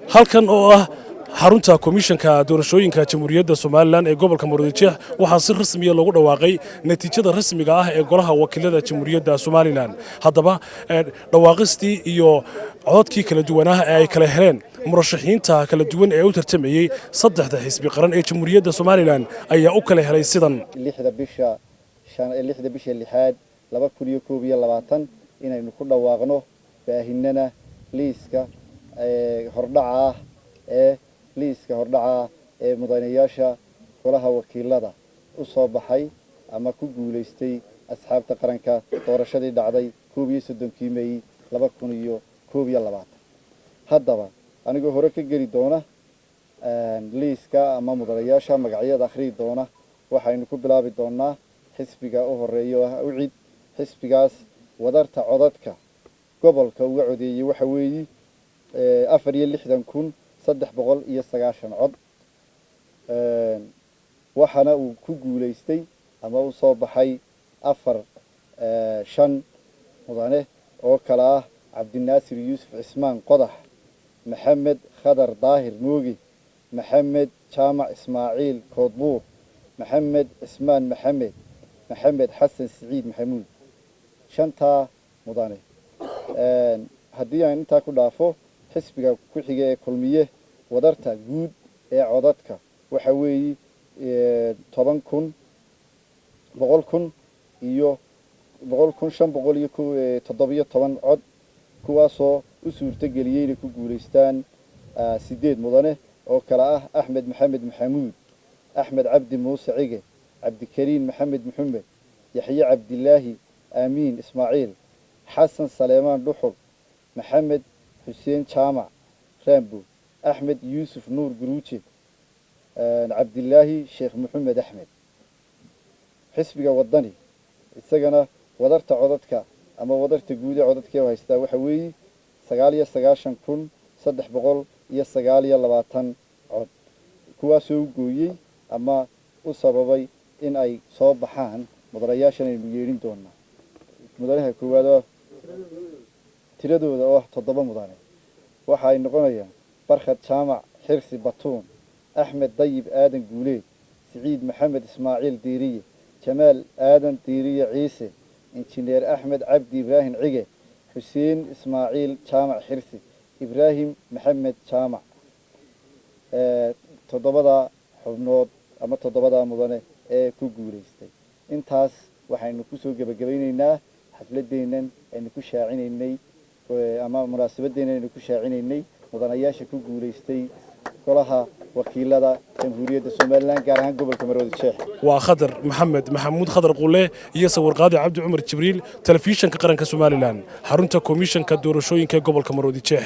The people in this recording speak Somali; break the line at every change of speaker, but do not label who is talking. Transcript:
halkan oo ah xarunta komishanka doorashooyinka jamhuuriyadda Soomaaliland ee gobolka Murudijeex waxaa si rasmi ah loogu dhawaaqay natiijada rasmiga ah ee golaha wakiilada jamhuuriyadda Soomaaliland haddaba dhawaaqistii iyo codadkii kala duwanaa ee ay kala heleen murashaxiinta kala duwan ee u tartamayay saddexda xisbi qaran ee jamhuuriyadda Soomaaliland ayaa u kala helay sidan
6 bisha 6 2021 inaynu ku dhawaaqno baahinana liiska hordhaca ee mudanayaasha golaha wakiilada u soo baxay ama ku guuleystay asxaabta qaranka doorashadii dhacday 31 May 2021 haddaba anigoo hore ka geli doona liiska ama mudanayaasha magacyada akhri doona waxaynu ku bilaabi doonaa xisbiga u horeeyo UCID xisbigaas wadarta codadka gobolka uga codeeyay waxa weeye 46390 cod waxana uu ku guuleystay ama u soo baxay 5 mudane oo kala ah Cabdinaasir Yuusuf Cismaan Qodax Maxamed Khadar Daahir Moogi Maxamed Jaamac Ismaaciil Koodbuur Maxamed Ismaan Maxamed Xasan Saciid Maxamuud shanta mudane haddii aan inta ku dhaafo xisbiga ku xiga ee kulmiye wadarta guud ee codadka waxa weeye 10000 iyo 517 cod kuwaasoo u suurtageliyay inay ku guuleystaan 8 mudane oo kala ah Axmed Maxamed Maxamuud Axmed Cabdi Muuse Cige Cabdikariin Maxamed Maxamed Yaxya Cabdilaahi Amiin Ismaaciil Xasan Saleemaan Dhuxul Maxamed Xuseen Jaamac Rambo Axmed Yuusuf Nuur Guruuje Cabdilaahi Sheekh Maxamed Axmed xisbiga wadani isagana wadarta codadka ama wadarta guud ee codadka ee haysta waxa weeye 99329 cod kuwaasoo u gooyay ama u sababay in ay soo baxaan mudanayaashan aynu yeerin doonaa mudanaha koowaad tiradooda oo 7 mudane waxa ay noqonayaan Barkhad Jaamac Xirsi Batuun Axmed Dayib Aadan Guuleed Saciid Maxamed Ismaaciil Diiriye Jamaal Aadan Diiriye Ciise Injineer Axmed Cabdi Ibraahim Cige Xuseen Ismaaciil Jaamac Xirsi Ibraahim Maxamed Jaamac todobada xubnood ama todobada mudane ee ku guuleystay intaas waxaynu ku soo gabagabaynaynaa xafladeenan aynu ku shaacinaynay ama munaasabadeena aynu ku shaacinaynay mudanayaasha ku guuleystay golaha wakiilada jamhuuriyadda Soomaaliland gaar ahaan gobolka Murudijeex
waa Khadar Maxamuud Khadar Qulle iyo sawir qaadi Cabdi Cumar Jibriil telefishinka qaranka Soomaaliland xarunta komishanka doorashooyinka gobolka Murudijeex